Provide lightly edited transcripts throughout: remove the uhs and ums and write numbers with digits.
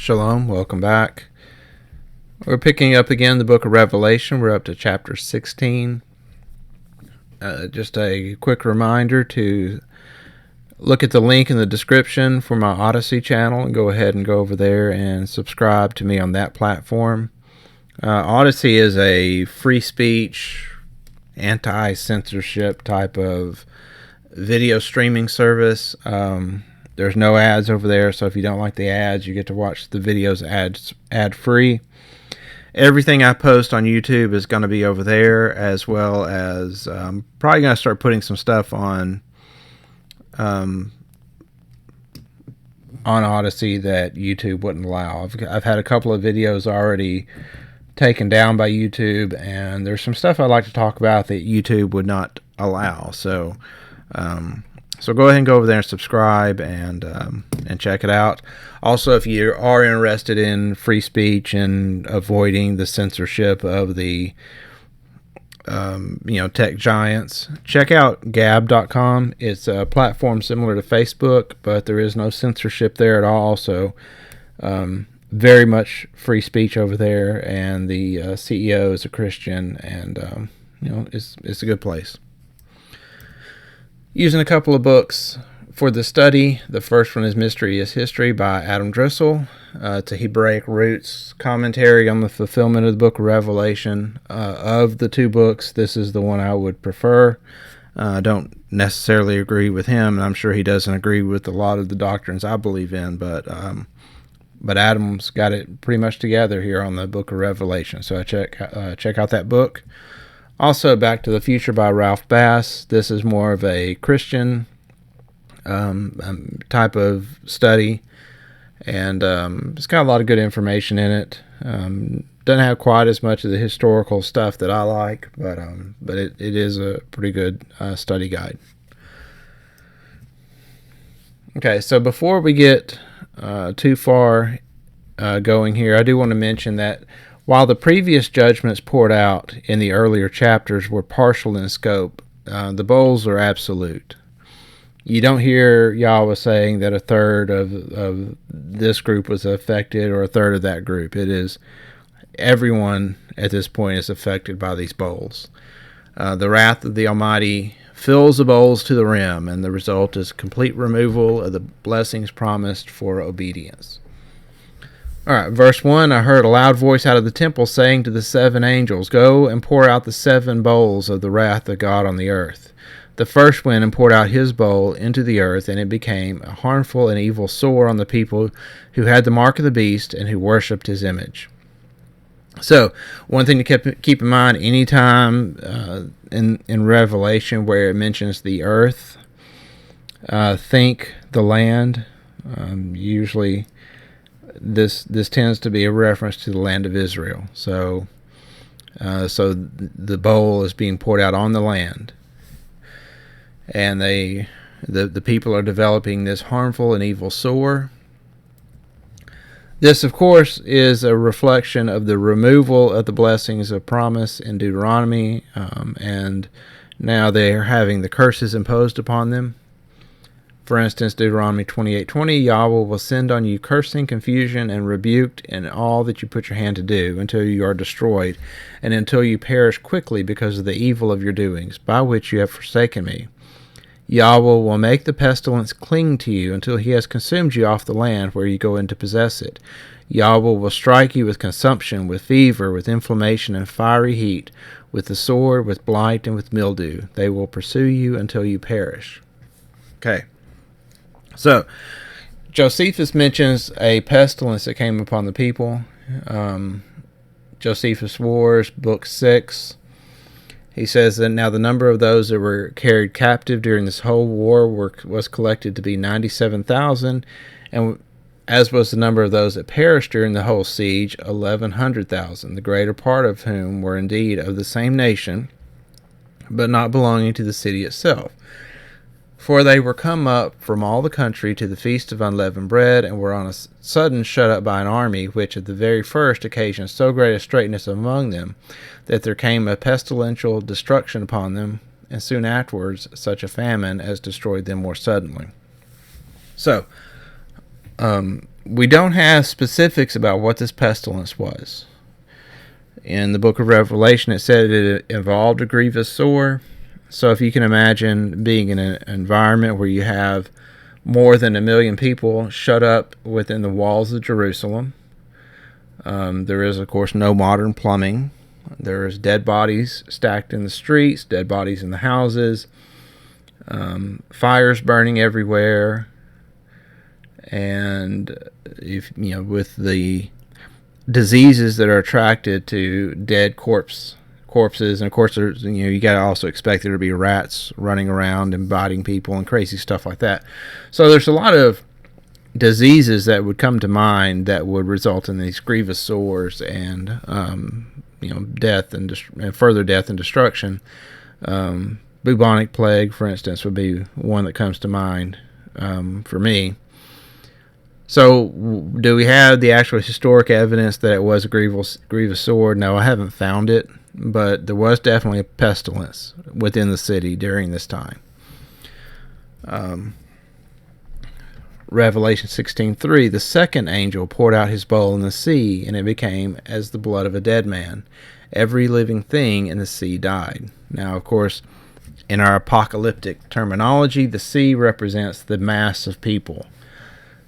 Shalom, welcome back. We're picking up again the book of Revelation. We're up to chapter 16. Just a quick reminder to look at the link in the description for my Odyssey channel and go ahead and go over there and subscribe to me on that platform. Odyssey is a free speech, anti-censorship type of video streaming service. There's no ads over there, so if you don't like the ads, you get to watch the videos ad-free. Everything I post on YouTube is going to be over there, as well as probably going to start putting some stuff on Odyssey that YouTube wouldn't allow. I've had a couple of videos already taken down by YouTube, and there's some stuff I'd like to talk about that YouTube would not allow. So go ahead and go over there and subscribe and check it out. Also, if you are interested in free speech and avoiding the censorship of the tech giants, check out Gab.com. It's a platform similar to Facebook, but there is no censorship there at all. So very much free speech over there, and the CEO is a Christian, and it's a good place. Using a couple of books for the study. The first one is Mystery is History by Adam Dressel. It's a Hebraic Roots commentary on the fulfillment of the book of Revelation. Of the two books, this is the one I would prefer. I don't necessarily agree with him, and I'm sure he doesn't agree with a lot of the doctrines I believe in, but Adam's got it pretty much together here on the book of Revelation. So I check out that book. Also, Back to the Future by Ralph Bass. This is more of a Christian type of study, and it's got a lot of good information in it. Doesn't have quite as much of the historical stuff that I like, but it is a pretty good study guide. Okay, so before we get too far going here, I do want to mention that while the previous judgments poured out in the earlier chapters were partial in scope, the bowls are absolute. You don't hear Yahweh saying that a third of this group was affected or a third of that group. It is everyone at this point is affected by these bowls. The wrath of the Almighty fills the bowls to the rim, and the result is complete removal of the blessings promised for obedience. All right, verse 1, I heard a loud voice out of the temple saying to the seven angels, "Go and pour out the seven bowls of the wrath of God on the earth." The first went and poured out his bowl into the earth, and it became a harmful and evil sore on the people who had the mark of the beast and who worshipped his image. So, one thing to keep in mind, anytime in Revelation where it mentions the earth, think the land. Usually this tends to be a reference to the land of Israel. So the bowl is being poured out on the land, and the people are developing this harmful and evil sore. This, of course, is a reflection of the removal of the blessings of promise in Deuteronomy, and now they are having the curses imposed upon them. For instance, Deuteronomy 28:20, Yahweh will send on you cursing, confusion, and rebuke in all that you put your hand to do, until you are destroyed, and until you perish quickly because of the evil of your doings, by which you have forsaken me. Yahweh will make the pestilence cling to you until he has consumed you off the land where you go in to possess it. Yahweh will strike you with consumption, with fever, with inflammation and fiery heat, with the sword, with blight, and with mildew. They will pursue you until you perish. Okay. So, Josephus mentions a pestilence that came upon the people. Josephus' Wars, Book 6. He says that now the number of those that were carried captive during this whole war was collected to be 97,000, and as was the number of those that perished during the whole siege, 1,100,000, the greater part of whom were indeed of the same nation, but not belonging to the city itself. For they were come up from all the country to the feast of unleavened bread, and were on a sudden shut up by an army, which at the very first occasioned so great a straitness among them, that there came a pestilential destruction upon them, and soon afterwards such a famine as destroyed them more suddenly. So, we don't have specifics about what this pestilence was. In the book of Revelation, it said it involved a grievous sore. So if you can imagine being in an environment where you have more than 1 million people shut up within the walls of Jerusalem, there is, of course, no modern plumbing. There is dead bodies stacked in the streets, dead bodies in the houses, fires burning everywhere, and with the diseases that are attracted to dead corpses, and of course there's you got to also expect there to be rats running around and biting people and crazy stuff like that. So there's a lot of diseases that would come to mind that would result in these grievous sores and death and further death and destruction. Bubonic plague, for instance, would be one that comes to mind for me. So, do we have the actual historic evidence that it was a grievous sore? No, I haven't found it, but there was definitely a pestilence within the city during this time. Revelation 16:3, the second angel poured out his bowl in the sea, and it became as the blood of a dead man. Every living thing in the sea died. Now, of course, in our apocalyptic terminology, the sea represents the mass of people.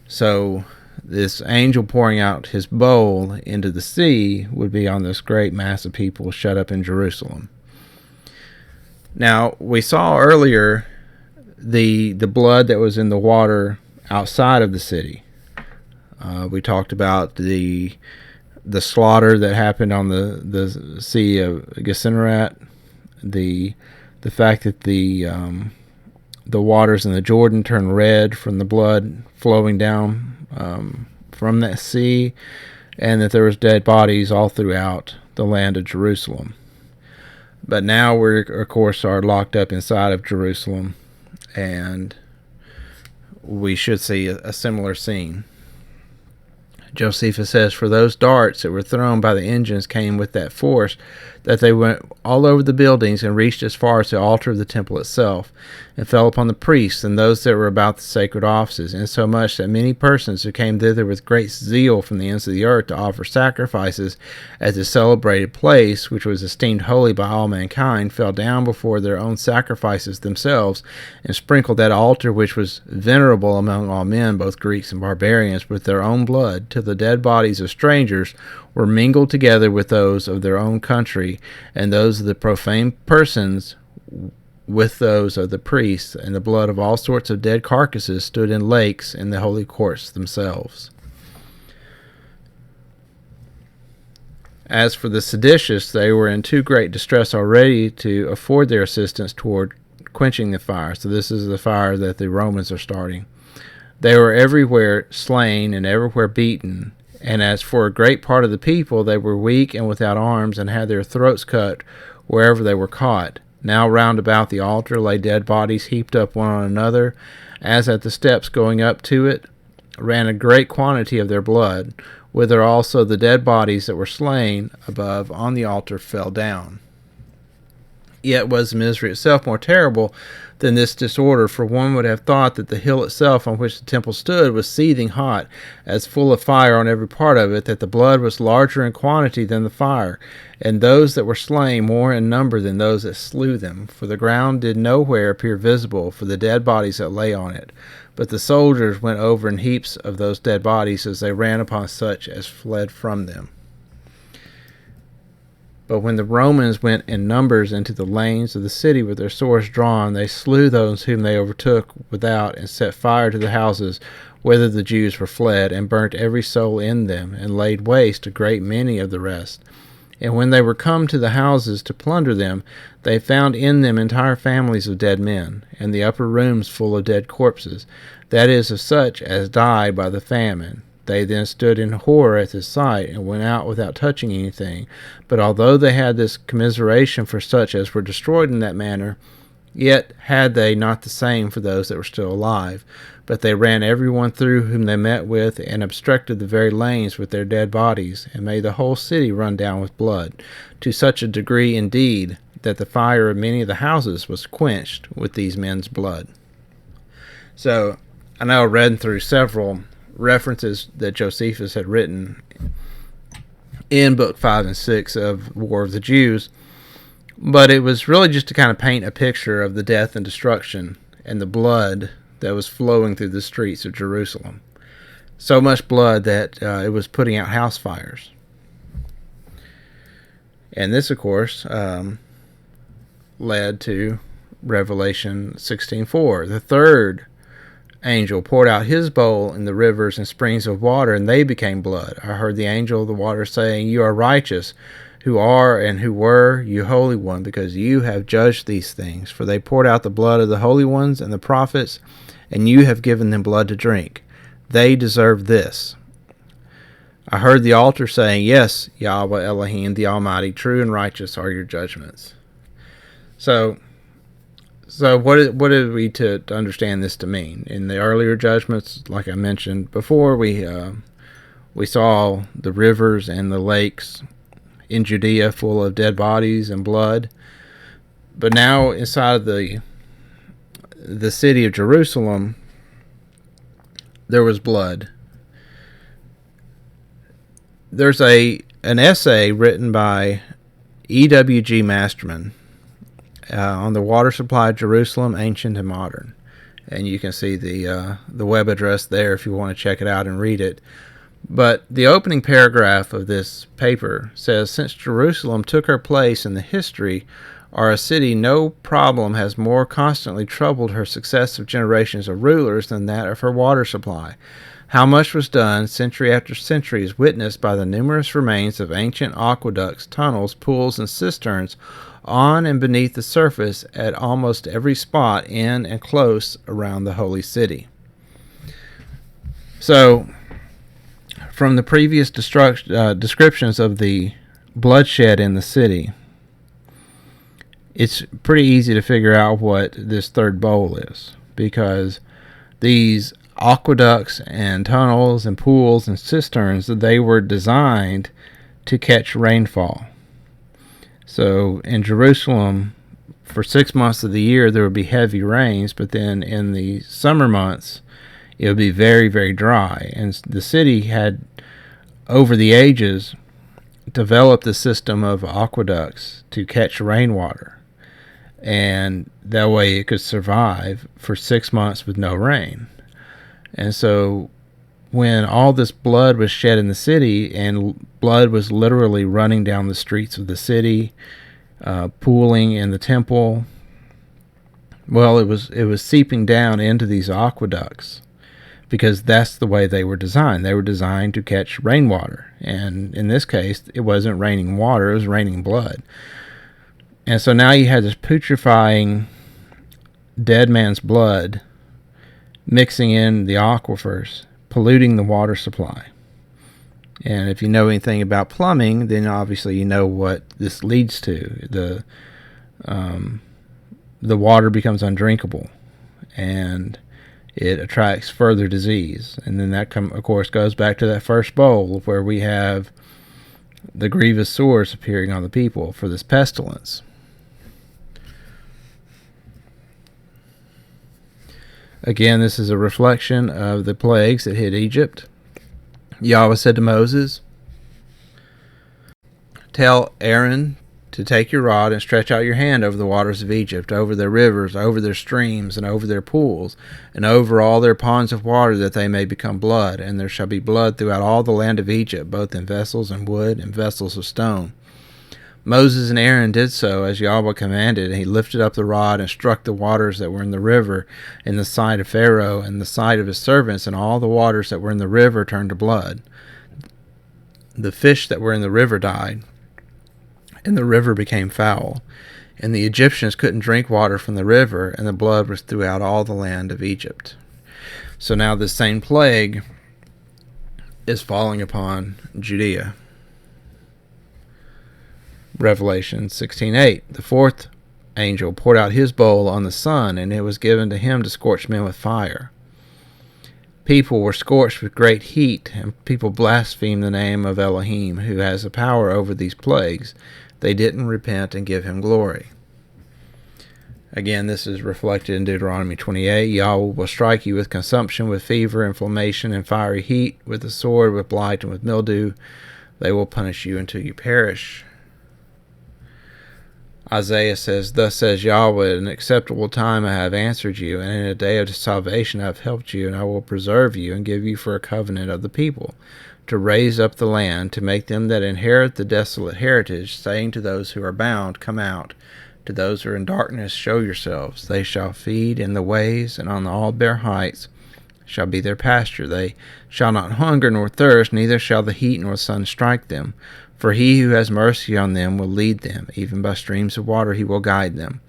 So this angel pouring out his bowl into the sea would be on this great mass of people shut up in Jerusalem. Now, we saw earlier the blood that was in the water outside of the city. We talked about the slaughter that happened on the Sea of Gennesaret, the fact that the waters in the Jordan turned red from the blood flowing down from that sea, and that there was dead bodies all throughout the land of Jerusalem. But now we, of course, are locked up inside of Jerusalem, and we should see a similar scene. Josephus says, for those darts that were thrown by the engines came with that force that they went all over the buildings and reached as far as the altar of the temple itself, and fell upon the priests and those that were about the sacred offices, insomuch that many persons who came thither with great zeal from the ends of the earth to offer sacrifices at the celebrated place, which was esteemed holy by all mankind, fell down before their own sacrifices themselves, and sprinkled that altar which was venerable among all men, both Greeks and barbarians, with their own blood, till the dead bodies of strangers were mingled together with those of their own country, and those of the profane persons with those of the priests, and the blood of all sorts of dead carcasses stood in lakes in the holy courts themselves. As for the seditious, they were in too great distress already to afford their assistance toward quenching the fire. So this is the fire that the Romans are starting. They were everywhere slain and everywhere beaten. And as for a great part of the people, they were weak and without arms, and had their throats cut wherever they were caught. Now round about the altar lay dead bodies heaped up one on another, as at the steps going up to it ran a great quantity of their blood, whither also the dead bodies that were slain above on the altar fell down. Yet was the misery itself more terrible than this disorder, for one would have thought that the hill itself on which the temple stood was seething hot, as full of fire on every part of it, that the blood was larger in quantity than the fire, and those that were slain more in number than those that slew them. For the ground did nowhere appear visible for the dead bodies that lay on it, but the soldiers went over in heaps of those dead bodies as they ran upon such as fled from them. But when the Romans went in numbers into the lanes of the city with their swords drawn, they slew those whom they overtook without, and set fire to the houses whither the Jews were fled, and burnt every soul in them, and laid waste a great many of the rest. And when they were come to the houses to plunder them, they found in them entire families of dead men, and the upper rooms full of dead corpses, that is, of such as died by the famine. They then stood in horror at this sight, and went out without touching anything. But although they had this commiseration for such as were destroyed in that manner, yet had they not the same for those that were still alive. But they ran every one through whom they met with, and obstructed the very lanes with their dead bodies, and made the whole city run down with blood, to such a degree indeed that the fire of many of the houses was quenched with these men's blood. So I know I read through several references that Josephus had written in Book 5 and 6 of War of the Jews, but it was really just to kind of paint a picture of the death and destruction and the blood that was flowing through the streets of Jerusalem. So much blood that it was putting out house fires. And this, of course, led to Revelation 16:4. The third angel poured out his bowl in the rivers and springs of water, and they became blood. I heard the angel of the water saying, "You are righteous, who are and who were, you Holy One, because you have judged these things. For they poured out the blood of the holy ones and the prophets, and you have given them blood to drink. They deserve this." I heard the altar saying, "Yes, Yahweh Elohim, the Almighty, true and righteous are your judgments." So what are we to understand this to mean? In the earlier judgments, like I mentioned before, we saw the rivers and the lakes in Judea full of dead bodies and blood. But now inside of the city of Jerusalem, there was blood. There's an essay written by E.W.G. Masterman on the water supply of Jerusalem, ancient and modern. And you can see the web address there if you want to check it out and read it. But the opening paragraph of this paper says, "Since Jerusalem took her place in the history or a city, no problem has more constantly troubled her successive generations of rulers than that of her water supply. How much was done, century after century, is witnessed by the numerous remains of ancient aqueducts, tunnels, pools, and cisterns on and beneath the surface at almost every spot in and close around the holy city." So, from the previous descriptions of the bloodshed in the city, it's pretty easy to figure out what this third bowl is, because these aqueducts and tunnels and pools and cisterns, they were designed to catch rainfall. So in Jerusalem, for 6 months of the year, there would be heavy rains, but then in the summer months, it would be very, very dry. And the city had, over the ages, developed a system of aqueducts to catch rainwater. And that way it could survive for 6 months with no rain. And so when all this blood was shed in the city, and blood was literally running down the streets of the city, pooling in the temple, well, it was seeping down into these aqueducts, because that's the way they were designed. They were designed to catch rainwater. And in this case, it wasn't raining water, it was raining blood. And so now you had this putrefying dead man's blood mixing in the aquifers, polluting the water supply. And if you know anything about plumbing, then obviously you know what this leads to. The water becomes undrinkable, and it attracts further disease. And then that, of course, goes back to that first bowl where we have the grievous sores appearing on the people for this pestilence. Again, this is a reflection of the plagues that hit Egypt. Yahweh said to Moses, "Tell Aaron to take your rod and stretch out your hand over the waters of Egypt, over their rivers, over their streams, and over their pools, and over all their ponds of water, that they may become blood. And there shall be blood throughout all the land of Egypt, both in vessels and wood, and vessels of stone." Moses and Aaron did so as Yahweh commanded, and he lifted up the rod and struck the waters that were in the river in the sight of Pharaoh and the sight of his servants, and all the waters that were in the river turned to blood. The fish that were in the river died, and the river became foul, and the Egyptians couldn't drink water from the river, and the blood was throughout all the land of Egypt. So now this same plague is falling upon Judea. Revelation 16:8. The fourth angel poured out his bowl on the sun, and it was given to him to scorch men with fire. People were scorched with great heat, and people blasphemed the name of Elohim, who has the power over these plagues. They didn't repent and give him glory. Again, this is reflected in Deuteronomy 28. Yahweh will strike you with consumption, with fever, inflammation, and fiery heat, with the sword, with blight, and with mildew. They will punish you until you perish. Isaiah says, Thus says Yahweh, in an acceptable time I have answered you, and in a day of salvation I have helped you, and I will preserve you, and give you for a covenant of the people, to raise up the land, to make them that inherit the desolate heritage, saying to those who are bound, Come out. To those who are in darkness, show yourselves. They shall feed in the ways, and on all bare heights shall be their pasture. They shall not hunger nor thirst, neither shall the heat nor the sun strike them. For he who has mercy on them will lead them, even by streams of water he will guide them.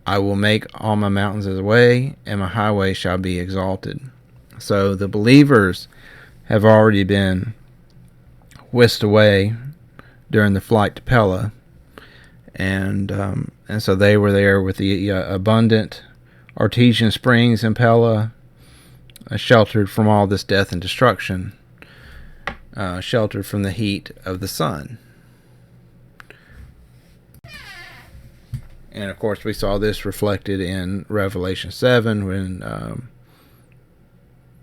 I will make all my mountains as a way, and my highway shall be exalted. So the believers have already been whisked away during the flight to Pella. And so they were there with the abundant artesian springs in Pella, sheltered from all this death and destruction, sheltered from the heat of the sun. And of course we saw this reflected in Revelation 7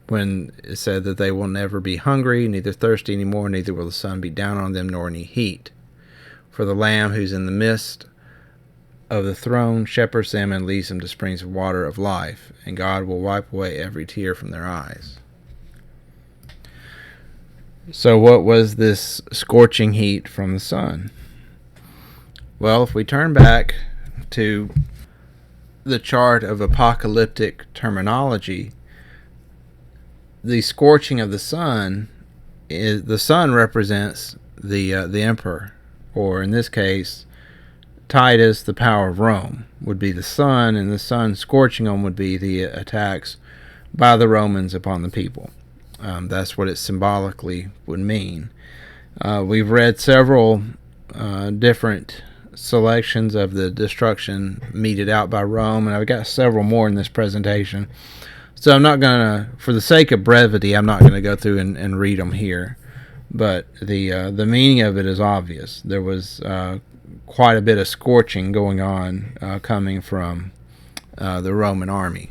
when it said that they will never be hungry, neither thirsty anymore, neither will the sun be down on them, nor any heat. For the Lamb who's in the midst of the throne shepherds them and leads them to springs of water of life, and God will wipe away every tear from their eyes. So what was this scorching heat from the sun? Well, if we turn back to the chart of apocalyptic terminology, the scorching of the sun represents the emperor. Or in this case, Titus, the power of Rome, would be the sun, and the sun scorching them would be the attacks by the Romans upon the people. That's what it symbolically would mean. We've read several different selections of the destruction meted out by Rome, and I've got several more in this presentation. So I'm not going to, for the sake of brevity, I'm not going to go through and read them here. But the meaning of it is obvious. There was quite a bit of scorching going on coming from the Roman army.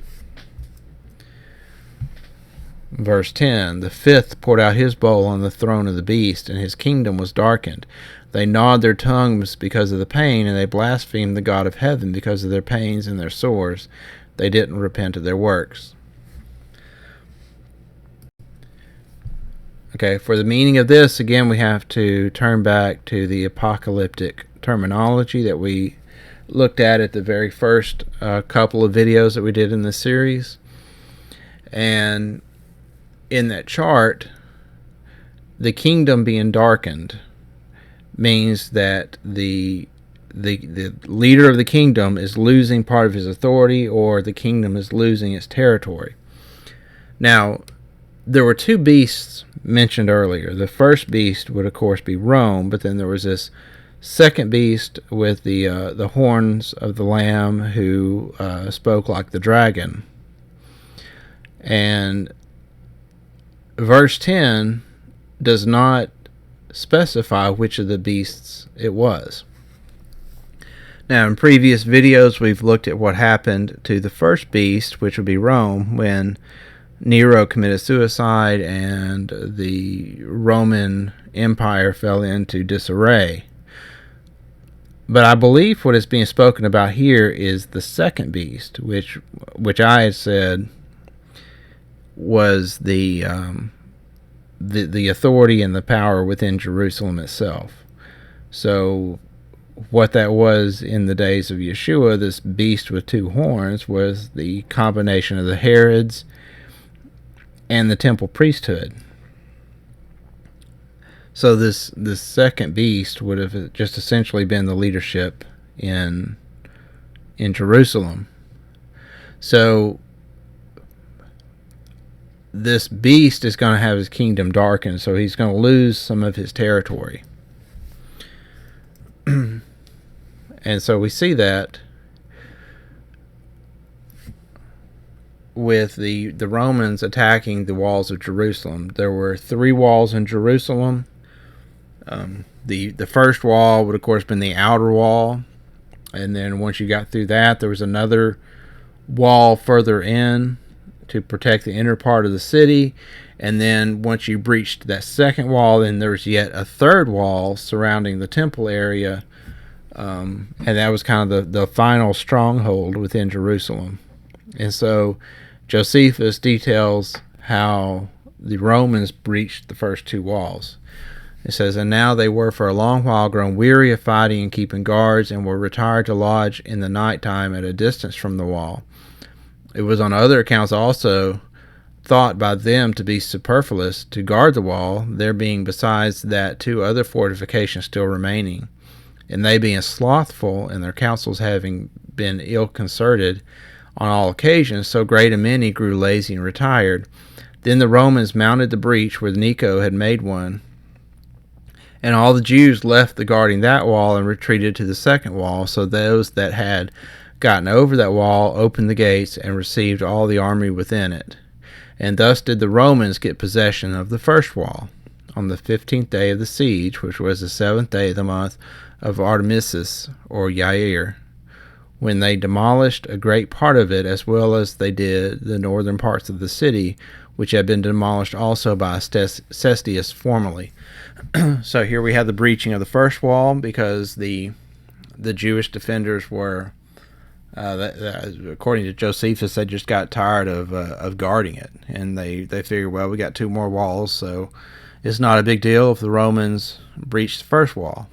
Verse 10, The fifth poured out his bowl on the throne of the beast, and his kingdom was darkened. They gnawed their tongues because of the pain, and they blasphemed the God of heaven because of their pains and their sores. They didn't repent of their works. Okay, for the meaning of this, again, we have to turn back to the apocalyptic terminology that we looked at the very first couple of videos that we did in this series. And in that chart, the kingdom being darkened means that the leader of the kingdom is losing part of his authority, or the kingdom is losing its territory. Now, there were two beasts mentioned earlier. The first beast would, of course, be Rome, but then there was this second beast with the horns of the Lamb who spoke like the dragon. And verse 10 does not specify which of the beasts it was. Now, in previous videos, we've looked at what happened to the first beast, which would be Rome, when Nero committed suicide and the Roman Empire fell into disarray. But I believe what is being spoken about here is the second beast, which I had said was the authority and the power within Jerusalem itself. So what that was in the days of Yeshua, this beast with two horns, was the combination of the Herods and the temple priesthood. So this second beast would have just essentially been the leadership in Jerusalem. So this beast is going to have his kingdom darkened, so he's going to lose some of his territory. And so we see that with the Romans attacking the walls of Jerusalem. There were 3 walls in Jerusalem. The first wall would, of course, been the outer wall, And then once you got through that, there was another wall further in to protect the inner part of the city. And then once you breached that second wall, then there's yet a third wall surrounding the temple area. And that was kind of the final stronghold within Jerusalem. And so Josephus details how the Romans breached the first two walls. It says, "And now they were for a long while grown weary of fighting and keeping guards, and were retired to lodge in the night time at a distance from the wall. It was on other accounts also thought by them to be superfluous to guard the wall, there being besides that two other fortifications still remaining. And they being slothful, and their counsels having been ill concerted on all occasions, so great a many grew lazy and retired. Then the Romans mounted the breach where Necho had made one, and all the Jews left the guarding that wall and retreated to the second wall. So those that had gotten over that wall opened the gates and received all the army within it. And thus did the Romans get possession of the first wall. On the 15th day of the siege, which was the 7th day of the month of Artemisus, or Yair, when they demolished a great part of it, as well as they did the northern parts of the city, which had been demolished also by Cestius formerly." So here we have the breaching of the first wall, because the Jewish defenders were, according to Josephus, they just got tired of guarding it, and they figured, well, we got two more walls, so it's not a big deal if the Romans breached the first wall.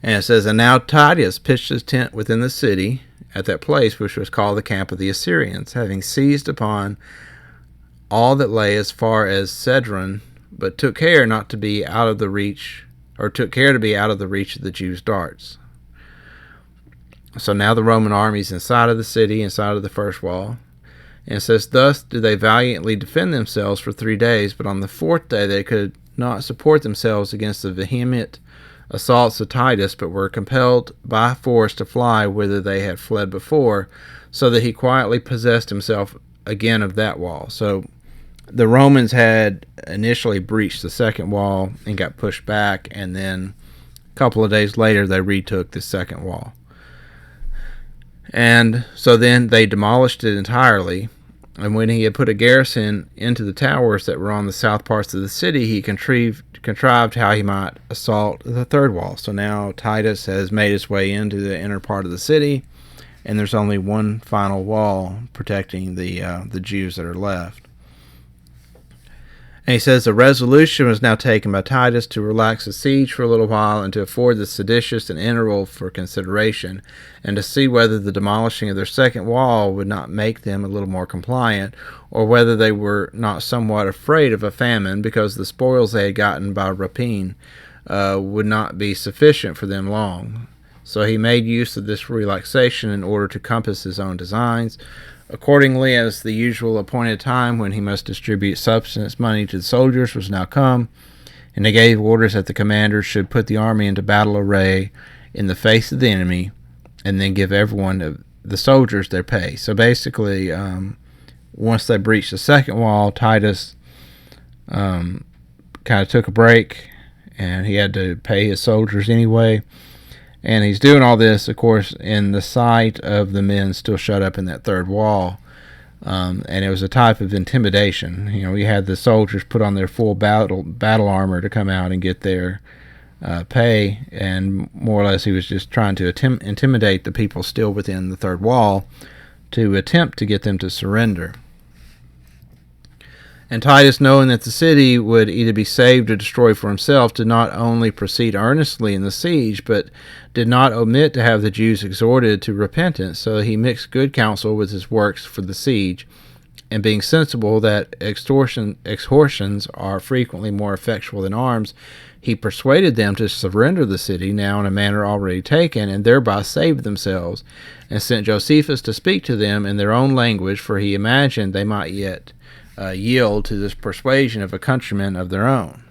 And it says, "And now Titus pitched his tent within the city at that place which was called the camp of the Assyrians, having seized upon all that lay as far as Cedron, but took care not to be out of the reach, or took care to be out of the reach of the Jews' darts." So now the Roman armies inside of the city, inside of the first wall. And it says, "Thus did they valiantly defend themselves for 3 days, but on the 4th day they could not support themselves against the vehement assaults of Titus, but were compelled by force to fly whither they had fled before, so that he quietly possessed himself again of that wall." So the Romans had initially breached the second wall and got pushed back, and then a couple of days later they retook the second wall. And so then they demolished it entirely, and when he had put a garrison into the towers that were on the south parts of the city, he contrived how he might assault the third wall. So now Titus has made his way into the inner part of the city, and there's only one final wall protecting the Jews that are left. And he says, "The resolution was now taken by Titus to relax the siege for a little while, and to afford the seditious an interval for consideration, and to see whether the demolishing of their second wall would not make them a little more compliant, or whether they were not somewhat afraid of a famine, because the spoils they had gotten by rapine would not be sufficient for them long. So he made use of this relaxation in order to compass his own designs. Accordingly, as the usual appointed time when he must distribute substance money to the soldiers was now come, and they gave orders that the commanders should put the army into battle array in the face of the enemy, and then give everyone of the soldiers their pay." So basically, once they breached the second wall, Titus kind of took a break, and he had to pay his soldiers anyway. And he's doing all this, of course, in the sight of the men still shut up in that third wall. And it was a type of intimidation. You know, he had the soldiers put on their full battle armor to come out and get their pay. And more or less he was just trying to intimidate the people still within the third wall to attempt to get them to surrender. And Titus, knowing that the city would either be saved or destroyed for himself, did not only proceed earnestly in the siege, but did not omit to have the Jews exhorted to repentance. So he mixed good counsel with his works for the siege, and being sensible that extortions are frequently more effectual than arms, he persuaded them to surrender the city, now in a manner already taken, and thereby saved themselves, and sent Josephus to speak to them in their own language, for he imagined they might yet yield to this persuasion of a countryman of their own.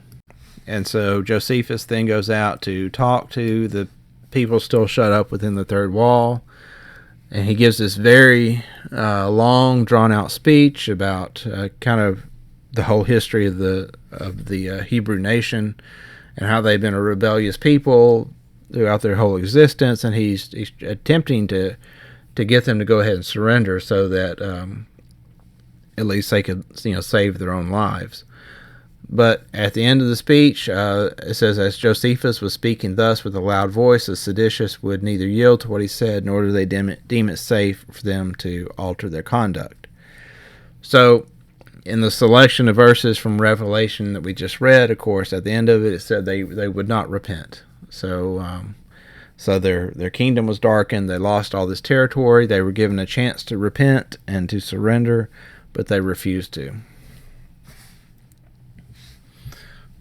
And so Josephus then goes out to talk to the people still shut up within the third wall, and he gives this very long, drawn-out speech about kind of the whole history of the Hebrew nation, and how they've been a rebellious people, throughout their whole existence, and he's attempting to get them to go ahead and surrender so that at least they could save their own lives. But at the end of the speech, it says, as Josephus was speaking thus with a loud voice, the seditious would neither yield to what he said, nor do they deem it safe for them to alter their conduct. So, in the selection of verses from Revelation that we just read, of course, at the end of it, it said they would not repent. So, so their kingdom was darkened. They lost all this territory. They were given a chance to repent and to surrender, but they refused to.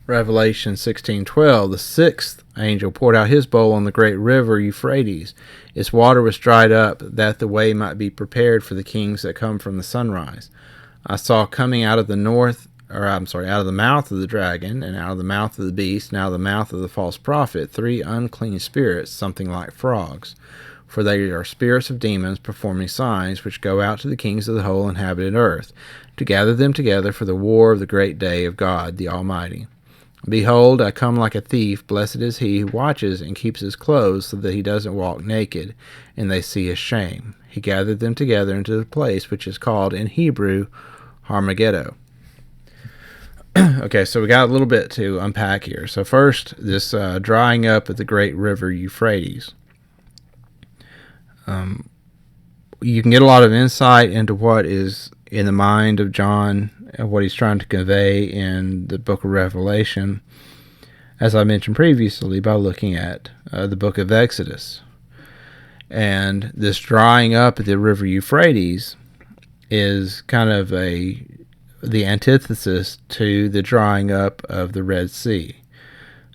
Revelation 16:12, the sixth angel poured out his bowl on the great river Euphrates. Its water was dried up, that the way might be prepared for the kings that come from the sunrise. I saw coming out of the out of the mouth of the dragon, and out of the mouth of the beast, and out of the mouth of the false prophet, 3 unclean spirits, something like frogs. For they are spirits of demons performing signs, which go out to the kings of the whole inhabited earth, to gather them together for the war of the great day of God the Almighty. Behold, I come like a thief. Blessed is he who watches and keeps his clothes, so that he doesn't walk naked, and they see his shame. He gathered them together into the place which is called in Hebrew Armageddon. Okay, so we got a little bit to unpack here. So first, this drying up of the great river Euphrates. You can get a lot of insight into what is in the mind of John and what he's trying to convey in the book of Revelation, as I mentioned previously, by looking at the book of Exodus. And this drying up of the river Euphrates is kind of the antithesis to the drying up of the Red Sea.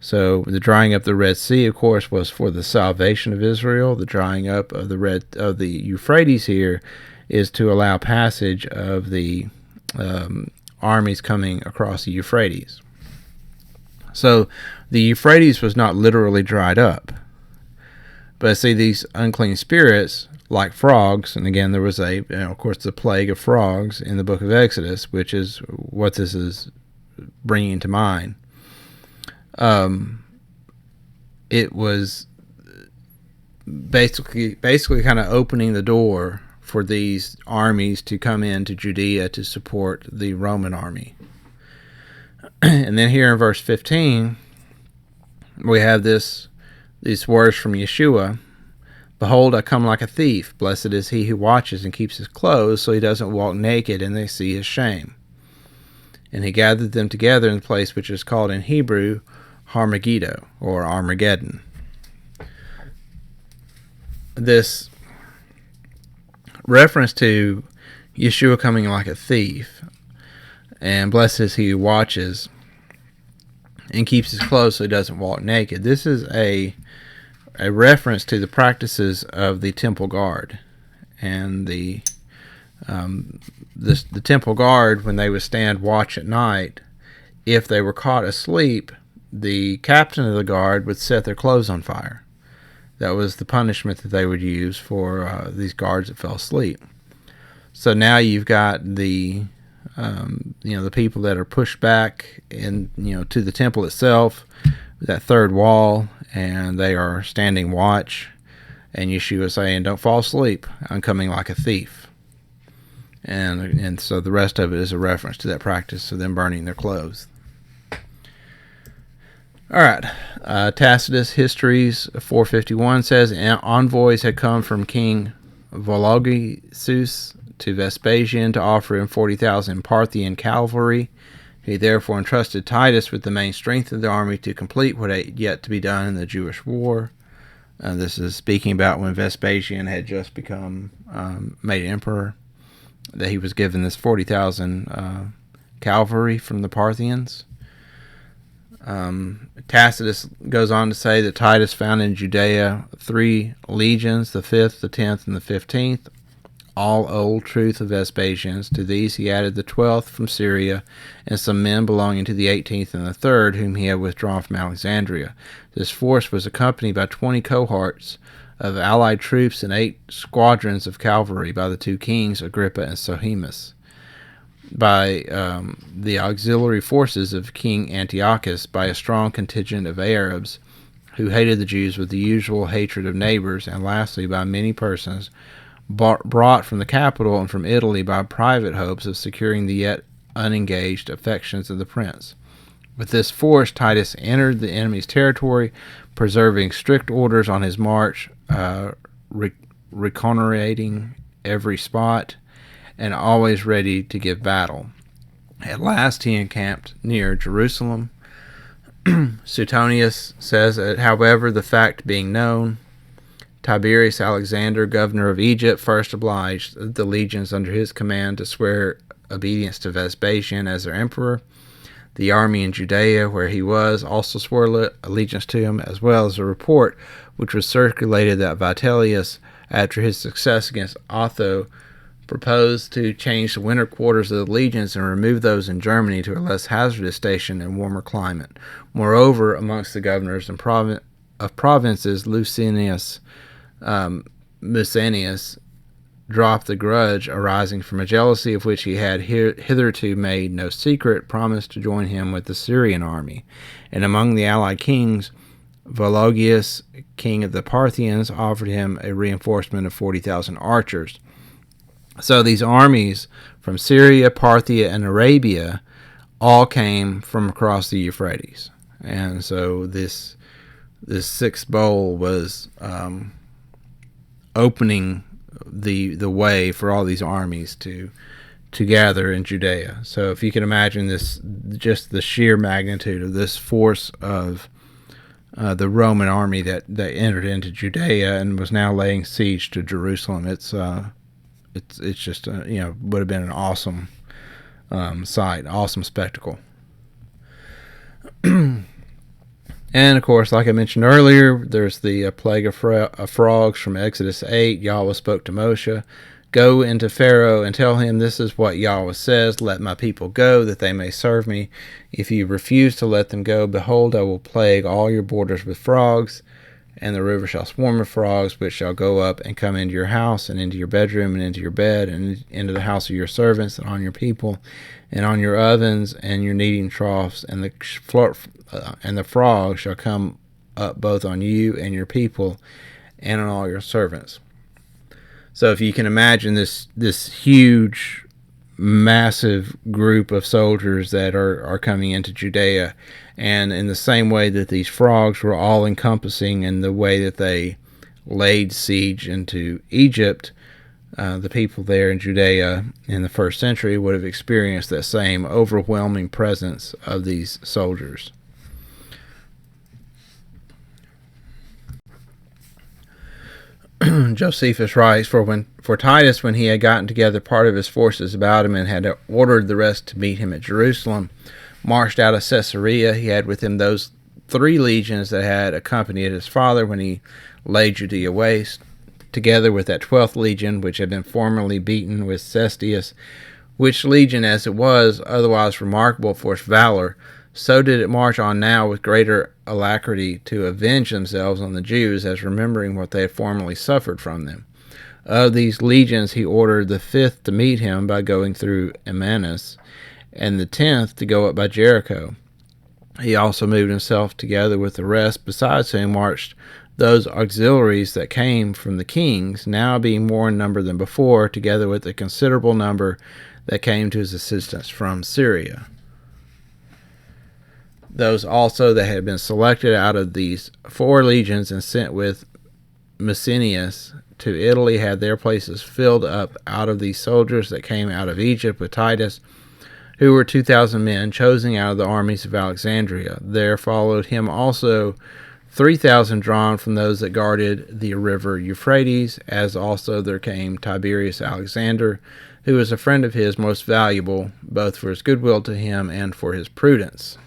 So the drying up of the Red Sea, of course, was for the salvation of Israel. The drying up of the Euphrates here is to allow passage of the armies coming across the Euphrates. So the Euphrates was not literally dried up. But see, these unclean spirits, like frogs, and again, there was of course, the plague of frogs in the book of Exodus, which is what this is bringing to mind. It was basically kind of opening the door for these armies to come into Judea to support the Roman army. And then here in verse 15, we have these words from Yeshua. Behold, I come like a thief. Blessed is he who watches and keeps his clothes, so he doesn't walk naked, and they see his shame. And he gathered them together in the place which is called in Hebrew Armageddon, or Armageddon. This reference to Yeshua coming like a thief, and blessed is he who watches and keeps his clothes so he doesn't walk naked. This is a reference to the practices of the temple guard. And the temple guard, when they would stand watch at night, if they were caught asleep, the captain of the guard would set their clothes on fire. That was the punishment that they would use for these guards that fell asleep. So now you've got the people that are pushed back to the temple itself, that third wall, and they are standing watch. And Yeshua is saying, "Don't fall asleep. I'm coming like a thief." And so the rest of it is a reference to that practice of them burning their clothes. All right. Tacitus Histories 451 says, envoys had come from King Vologesus to Vespasian to offer him 40,000 Parthian cavalry. He therefore entrusted Titus with the main strength of the army to complete what had yet to be done in the Jewish war. This is speaking about when Vespasian had just become made emperor, that he was given this 40,000 cavalry from the Parthians. Tacitus goes on to say that Titus found in Judea 3 legions, the 5th, the 10th, and the 15th, all old truth of Vespasian's. To these he added the 12th from Syria, and some men belonging to the 18th and the 3rd, whom he had withdrawn from Alexandria. This force was accompanied by 20 cohorts of allied troops and 8 squadrons of cavalry by the 2 kings, Agrippa and Sohemus, by the auxiliary forces of King Antiochus, by a strong contingent of Arabs, who hated the Jews with the usual hatred of neighbors, and lastly by many persons brought from the capital and from Italy by private hopes of securing the yet unengaged affections of the prince. With this force, Titus entered the enemy's territory, preserving strict orders on his march, reconnoitering every spot, and always ready to give battle. At last he encamped near Jerusalem. Suetonius says that, however, the fact being known, Tiberius Alexander, governor of Egypt, first obliged the legions under his command to swear obedience to Vespasian as their emperor. The army in Judea, where he was, also swore allegiance to him, as well as a report which was circulated that Vitellius, after his success against Otho, proposed to change the winter quarters of the legions and remove those in Germany to a less hazardous station and warmer climate. Moreover, amongst the governors and provinces, Licinius Musanius dropped the grudge arising from a jealousy of which he had hitherto made no secret, promised to join him with the Syrian army. And among the allied kings, Vologius, king of the Parthians, offered him a reinforcement of 40,000 archers. So these armies from Syria, Parthia, and Arabia all came from across the Euphrates. And so this sixth bowl was opening the way for all these armies to gather in Judea. So if you can imagine this, just the sheer magnitude of this force of the Roman army that entered into Judea and was now laying siege to Jerusalem, it's just would have been an awesome sight, awesome spectacle. And of course, like I mentioned earlier, there's the plague of frogs from Exodus 8. Yahweh spoke to Moshe, "Go into Pharaoh and tell him, this is what Yahweh says, let my people go, that they may serve me. If you refuse to let them go, behold, I will plague all your borders with frogs, and the river shall swarm with frogs, which shall go up and come into your house, and into your bedroom, and into your bed, and into the house of your servants, and on your people, and on your ovens, and your kneading troughs, and the frogs shall come up both on you and your people, and on all your servants." So if you can imagine this huge, massive group of soldiers that are coming into Judea, and in the same way that these frogs were all encompassing in the way that they laid siege into Egypt, the people there in Judea in the first century would have experienced that same overwhelming presence of these soldiers. Josephus writes, for Titus, when he had gotten together part of his forces about him and had ordered the rest to meet him at Jerusalem, marched out of Caesarea, he had with him those 3 legions that had accompanied his father when he laid Judea waste, together with that 12th legion which had been formerly beaten with Cestius, which legion, as it was otherwise remarkable for its valor, so did it march on now with greater alacrity to avenge themselves on the Jews, as remembering what they had formerly suffered from them. Of these legions he ordered the 5th to meet him by going through Emmaus, and the 10th to go up by Jericho. He also moved himself together with the rest, besides whom marched those auxiliaries that came from the kings, now being more in number than before, together with a considerable number that came to his assistance from Syria. Those also that had been selected out of these 4 legions and sent with Musanius to Italy had their places filled up out of these soldiers that came out of Egypt with Titus, who were 2,000 men, chosen out of the armies of Alexandria. There followed him also 3,000 drawn from those that guarded the river Euphrates, as also there came Tiberius Alexander, who was a friend of his most valuable, both for his goodwill to him and for his prudence.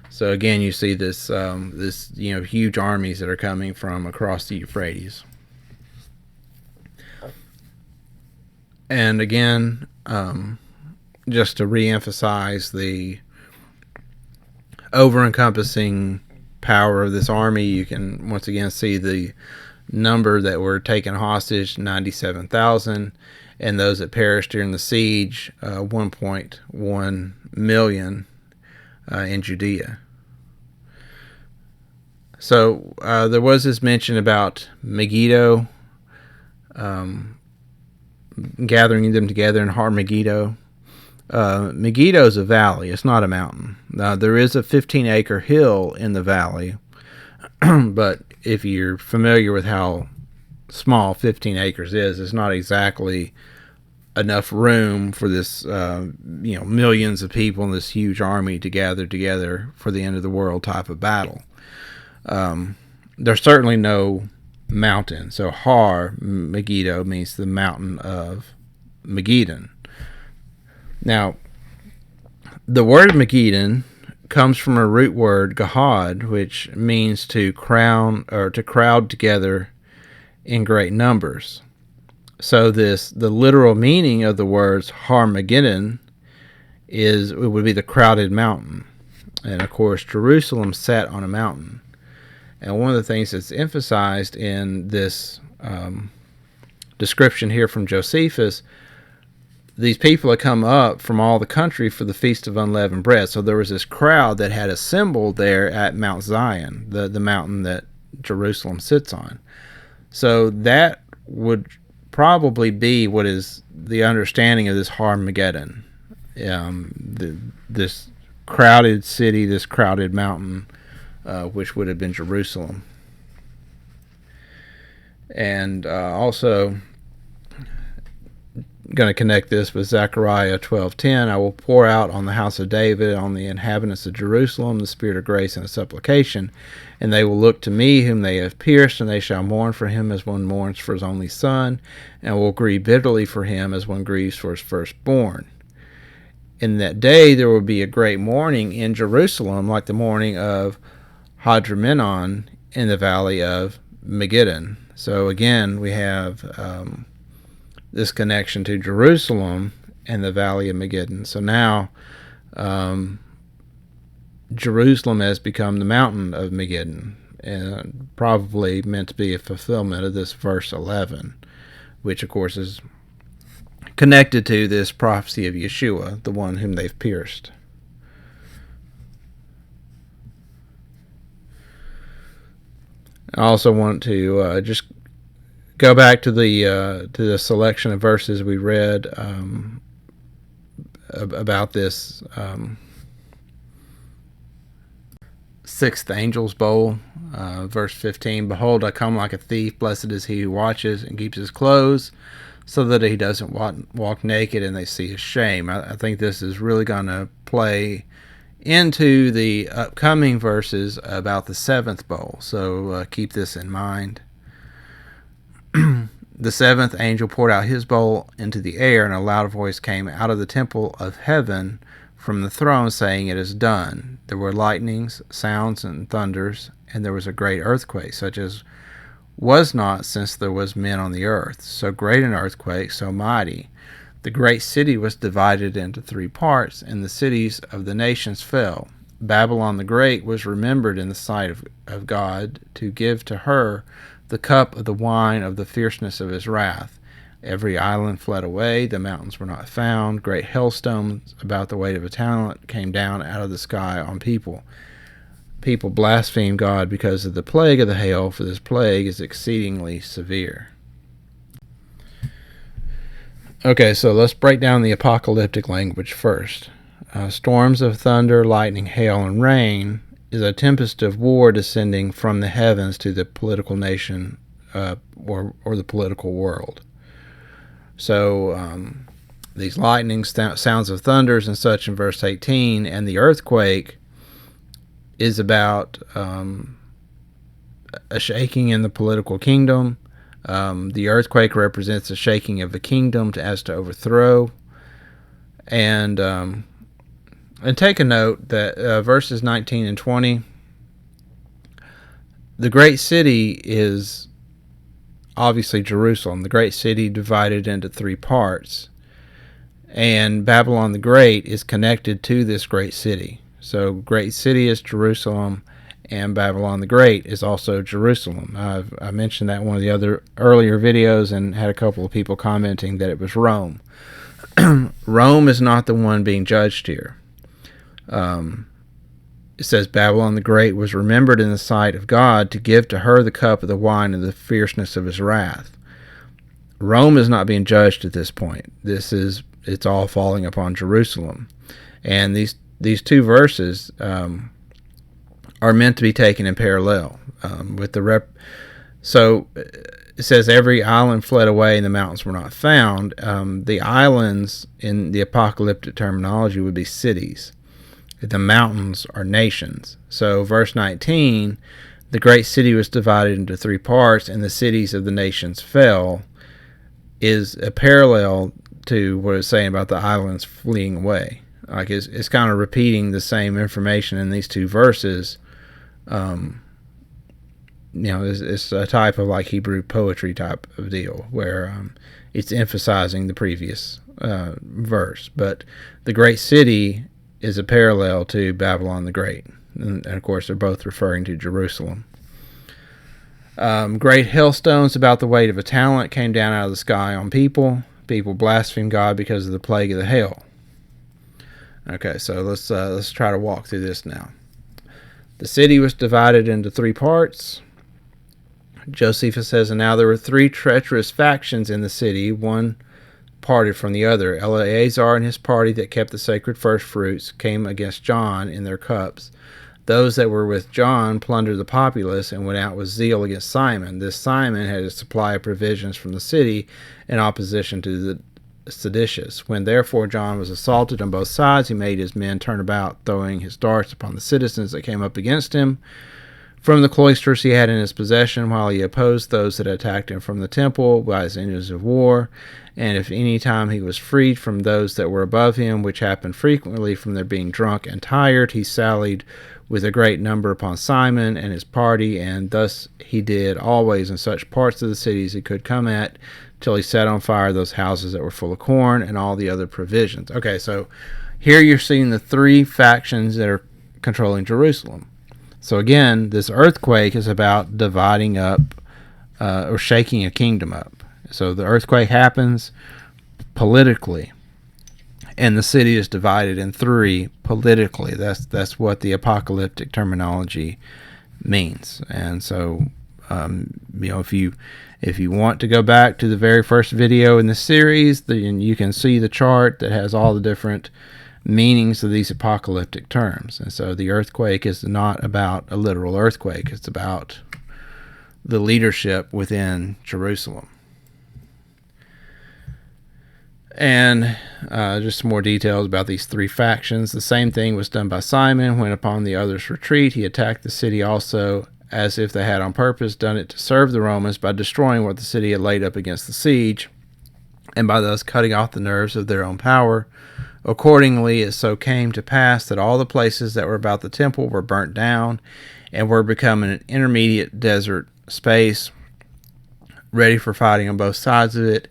So again, you see this huge armies that are coming from across the Euphrates. And again, just to re-emphasize the over-encompassing power of this army, you can once again see the number that were taken hostage, 97,000, and those that perished during the siege, 1.1 million in Judea. So there was this mention about Megiddo, gathering them together in Har Megiddo. Megiddo is a valley. It's not a mountain. There is a 15-acre hill in the valley, but if you're familiar with how small 15 acres is, it's not exactly enough room for this, millions of people and this huge army to gather together for the end of the world type of battle. There's certainly no mountain. So Har Megiddo means the mountain of Megiddon. Now, the word Megiddon comes from a root word gahad, which means to crowd together in great numbers. So the literal meaning of the words Har Megiddon would be the crowded mountain. And of course, Jerusalem sat on a mountain. And one of the things that's emphasized in this description here from Josephus, these people had come up from all the country for the Feast of Unleavened Bread. So there was this crowd that had assembled there at Mount Zion, the mountain that Jerusalem sits on. So that would probably be what is the understanding of this Har Megiddon, this crowded city, this crowded mountain, which would have been Jerusalem. And also, going to connect this with Zechariah 12:10. I will pour out on the house of David, on the inhabitants of Jerusalem, the spirit of grace and of supplication, and they will look to me whom they have pierced, and they shall mourn for him as one mourns for his only son, and will grieve bitterly for him as one grieves for his firstborn. In that day there will be a great mourning in Jerusalem, like the mourning of Hadramenon in the valley of Megiddon. So again, we have this connection to Jerusalem and the valley of Megiddon. So now Jerusalem has become the mountain of Megiddon, and probably meant to be a fulfillment of this verse 11, which of course is connected to this prophecy of Yeshua, the one whom they've pierced. I also want to just go back to the selection of verses we read about this sixth angel's bowl, verse 15. Behold, I come like a thief. Blessed is he who watches and keeps his clothes, so that he doesn't walk naked and they see his shame. I think this is really going to play into the upcoming verses about the seventh bowl. So keep this in mind. The seventh angel poured out his bowl into the air, and a loud voice came out of the temple of heaven from the throne, saying, It is done. There were lightnings, sounds, and thunders, and there was a great earthquake, such as was not since there was men on the earth. So great an earthquake, so mighty. The great city was divided into 3 parts, and the cities of the nations fell. Babylon the Great was remembered in the sight of God to give to her the cup of the wine of the fierceness of his wrath. Every island fled away, the mountains were not found. Great hailstones about the weight of a talent came down out of the sky on people. People blasphemed God because of the plague of the hail, for this plague is exceedingly severe. Okay, so let's break down the apocalyptic language first. Storms of thunder, lightning, hail, and rain is a tempest of war descending from the heavens to the political nation or the political world. So these lightnings, sounds of thunders and such in verse 18, and the earthquake is about a shaking in the political kingdom. The earthquake represents a shaking of the kingdom as to overthrow. And take a note that verses 19 and 20, the great city is obviously Jerusalem. The great city divided into 3 parts. And Babylon the Great is connected to this great city. So great city is Jerusalem, and Babylon the Great is also Jerusalem. I mentioned that in one of the other earlier videos and had a couple of people commenting that it was Rome. Rome is not the one being judged here. it says, Babylon the Great was remembered in the sight of God to give to her the cup of the wine of the fierceness of his wrath. Rome is not being judged at this point. It's all falling upon Jerusalem. And these two verses are meant to be taken in parallel with the So it says every island fled away and the mountains were not found. The islands in the apocalyptic terminology would be cities. The mountains are nations. So verse 19, the great city was divided into three parts, and the cities of the nations fell, is a parallel to what it's saying about the islands fleeing away. Like it's kind of repeating the same information in these two verses. It's a type of like Hebrew poetry type of deal where it's emphasizing the previous verse. But the great city is a parallel to Babylon the Great. And of course, they're both referring to Jerusalem. Great hailstones about the weight of a talent came down out of the sky on people. People blasphemed God because of the plague of the hail. Okay, so let's try to walk through this now. The city was divided into three parts. Josephus says, and now there were three treacherous factions in the city, one parted from the other. Eleazar and his party that kept the sacred first fruits came against John in their cups. Those that were with John plundered the populace and went out with zeal against Simon. This Simon had a supply of provisions from the city in opposition to the seditious. When therefore John was assaulted on both sides, he made his men turn about, throwing his darts upon the citizens that came up against him. From the cloisters he had in his possession, while he opposed those that attacked him from the temple by his engines of war. And if any time he was freed from those that were above him, which happened frequently from their being drunk and tired, he sallied with a great number upon Simon and his party, and thus he did always in such parts of the cities he could come at, till he set on fire those houses that were full of corn and all the other provisions. Okay, so here you're seeing the three factions that are controlling Jerusalem. So again, this earthquake is about dividing up or shaking a kingdom up. So the earthquake happens politically, and the city is divided in three politically. That's what the apocalyptic terminology means. And so, if you want to go back to the very first video in the series, then you can see the chart that has all the different meanings of these apocalyptic terms. And so the earthquake is not about a literal earthquake. It's about the leadership within Jerusalem. And just some more details about these three factions. The same thing was done by Simon. When upon the others' retreat, he attacked the city also, as if they had on purpose done it to serve the Romans by destroying what the city had laid up against the siege, and by thus cutting off the nerves of their own power. Accordingly, it so came to pass that all the places that were about the temple were burnt down, and were become an intermediate desert space, ready for fighting on both sides of it,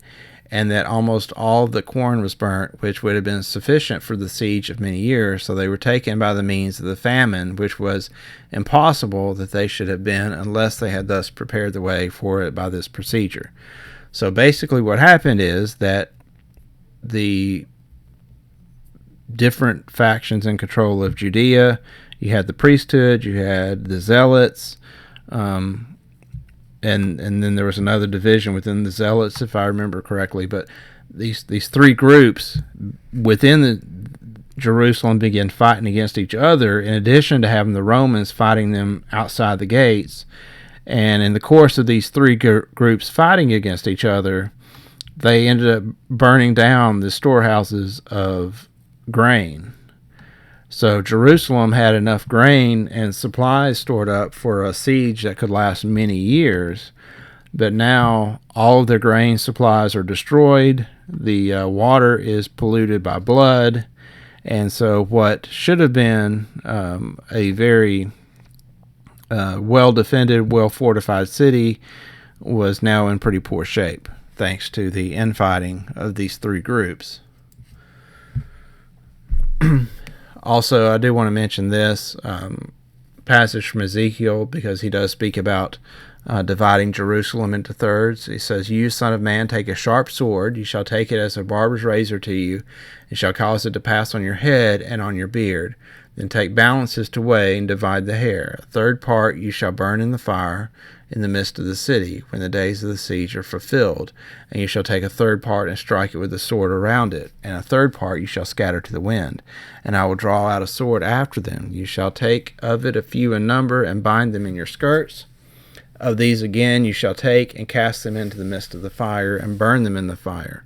and that almost all the corn was burnt, which would have been sufficient for the siege of many years. So they were taken by the means of the famine, which was impossible that they should have been unless they had thus prepared the way for it by this procedure. So basically what happened is that the different factions in control of Judea, you had the priesthood, you had the zealots, and then there was another division within the zealots, if I remember correctly. But these three groups within Jerusalem began fighting against each other, in addition to having the Romans fighting them outside the gates. And in the course of these three groups fighting against each other, they ended up burning down the storehouses of grain. So Jerusalem had enough grain and supplies stored up for a siege that could last many years, but now all of their grain supplies are destroyed. The water is polluted by blood, and so what should have been a very well-defended, well-fortified city was now in pretty poor shape, thanks to the infighting of these three groups. Also, I do want to mention this passage from Ezekiel, because he does speak about dividing Jerusalem into thirds. He says, "You, son of man, take a sharp sword. You shall take it as a barber's razor to you, and shall cause it to pass on your head and on your beard. Then take balances to weigh and divide the hair. A third part you shall burn in the fire in the midst of the city, when the days of the siege are fulfilled. And you shall take a third part and strike it with the sword around it. And a third part you shall scatter to the wind. And I will draw out a sword after them. You shall take of it a few in number, and bind them in your skirts. Of these again you shall take, and cast them into the midst of the fire, and burn them in the fire.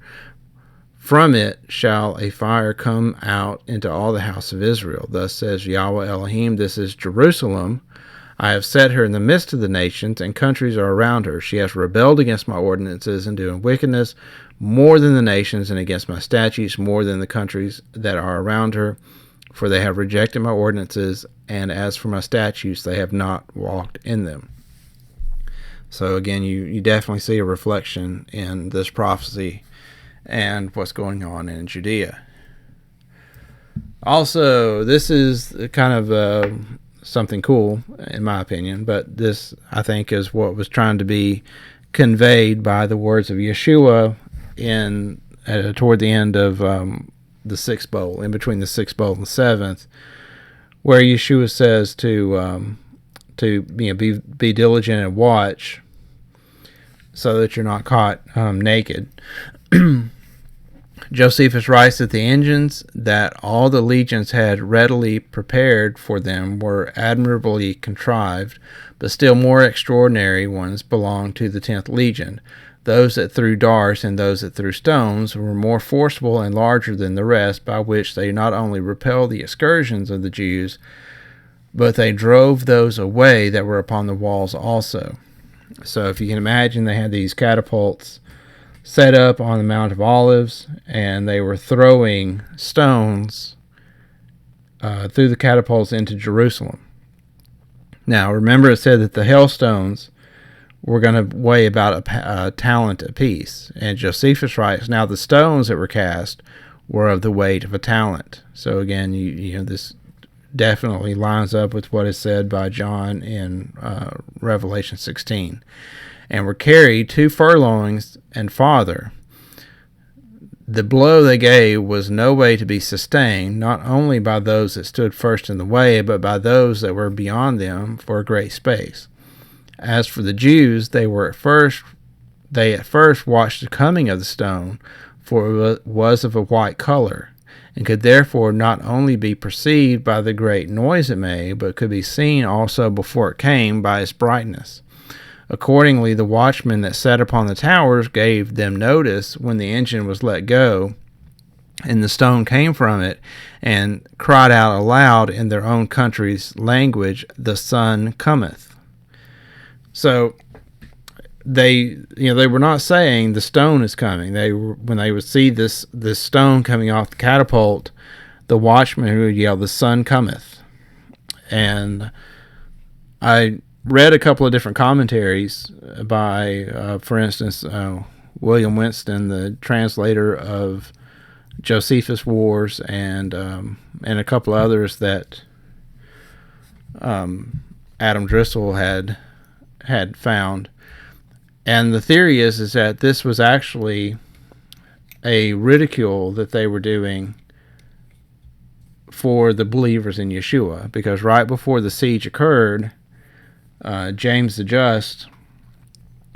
From it shall a fire come out into all the house of Israel. Thus says Yahweh Elohim, this is Jerusalem. I have set her in the midst of the nations, and countries are around her. She has rebelled against my ordinances and doing wickedness more than the nations, and against my statutes more than the countries that are around her. For they have rejected my ordinances, and as for my statutes, they have not walked in them. So again, you definitely see a reflection in this prophecy and what's going on in Judea. Also, this is kind of something cool, in my opinion, but this, I think, is what was trying to be conveyed by the words of Yeshua toward the end of the sixth bowl, in between the sixth bowl and the seventh, where Yeshua says to be diligent and watch, so that you're not caught naked. Josephus writes that the engines that all the legions had readily prepared for them were admirably contrived, but still more extraordinary ones belonged to the 10th legion. Those that threw darts and those that threw stones were more forcible and larger than the rest, by which they not only repelled the excursions of the Jews, but they drove those away that were upon the walls also. So if you can imagine, they had these catapults set up on the Mount of Olives, and they were throwing stones through the catapults into Jerusalem. Now, remember, it said that the hailstones were going to weigh about a talent apiece. And Josephus writes, now the stones that were cast were of the weight of a talent. So again, this definitely lines up with what is said by John in Revelation 16. And were carried 2 furlongs and farther. The blow they gave was no way to be sustained, not only by those that stood first in the way, but by those that were beyond them for a great space. As for the Jews, they at first watched the coming of the stone, for it was of a white color, and could therefore not only be perceived by the great noise it made, but could be seen also before it came by its brightness. Accordingly, the watchmen that sat upon the towers gave them notice when the engine was let go, and the stone came from it, and cried out aloud in their own country's language, the sun cometh. So they were not saying the stone is coming. When they would see this stone coming off the catapult, the watchman would yell, the sun cometh. And I read a couple of different commentaries by, for instance, William Winston, the translator of Josephus' Wars, and a couple of others that Adam Driscoll had found. And the theory is that this was actually a ridicule that they were doing for the believers in Yeshua, because right before the siege occurred, James the Just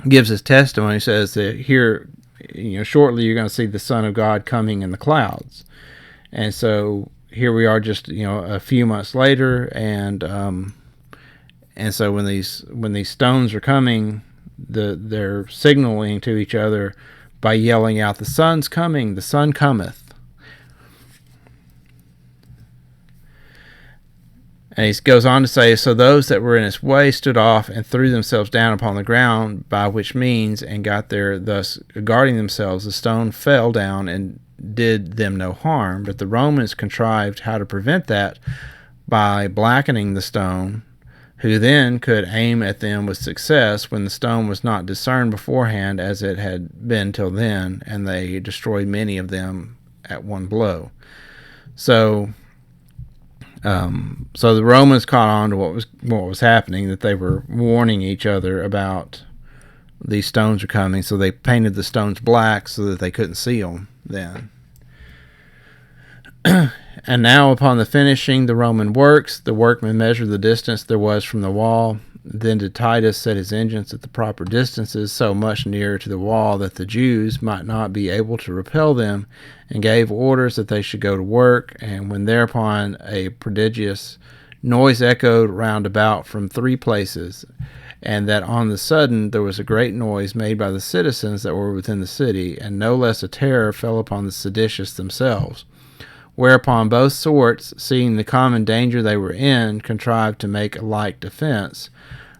gives his testimony. He says that here, shortly you're going to see the Son of God coming in the clouds. And so here we are, just a few months later, and so when these stones are coming, they're signaling to each other by yelling out, "The sun's coming! The sun cometh!" And he goes on to say, so those that were in his way stood off and threw themselves down upon the ground, by which means, and got there, thus guarding themselves, the stone fell down and did them no harm. But the Romans contrived how to prevent that by blackening the stone, who then could aim at them with success when the stone was not discerned beforehand as it had been till then, and they destroyed many of them at one blow. So the Romans caught on to what was happening, that they were warning each other about these stones are coming, so they painted the stones black so that they couldn't see them then. And now upon the finishing the Roman works, the workmen measured the distance there was from the wall. Then did Titus set his engines at the proper distances, so much nearer to the wall that the Jews might not be able to repel them, and gave orders that they should go to work. And when thereupon a prodigious noise echoed round about from 3 places, and that on the sudden there was a great noise made by the citizens that were within the city, and no less a terror fell upon the seditious themselves. Whereupon both sorts, seeing the common danger they were in, contrived to make a like defense.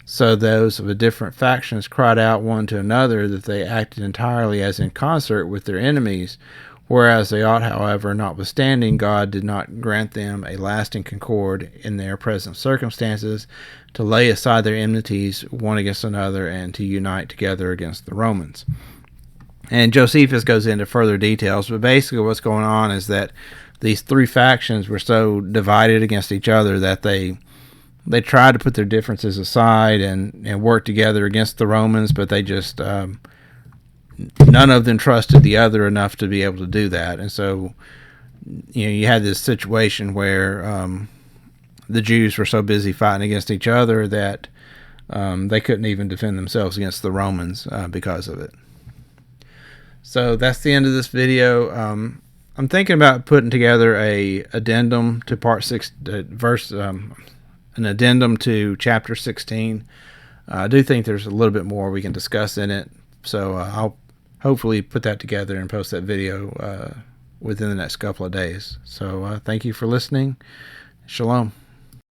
So those of the different factions cried out one to another that they acted entirely as in concert with their enemies, whereas they ought, however, notwithstanding, God did not grant them a lasting concord in their present circumstances, to lay aside their enmities one against another, and to unite together against the Romans. And Josephus goes into further details, but basically what's going on is that these 3 factions were so divided against each other that they tried to put their differences aside and work together against the Romans, but they just none of them trusted the other enough to be able to do that. And so you had this situation where the Jews were so busy fighting against each other that they couldn't even defend themselves against the Romans because of it. So that's the end of this video. I'm thinking about putting together a addendum to part 6, an addendum to chapter 16. I do think there's a little bit more we can discuss in it, so I'll hopefully put that together and post that video within the next couple of days. So thank you for listening. Shalom.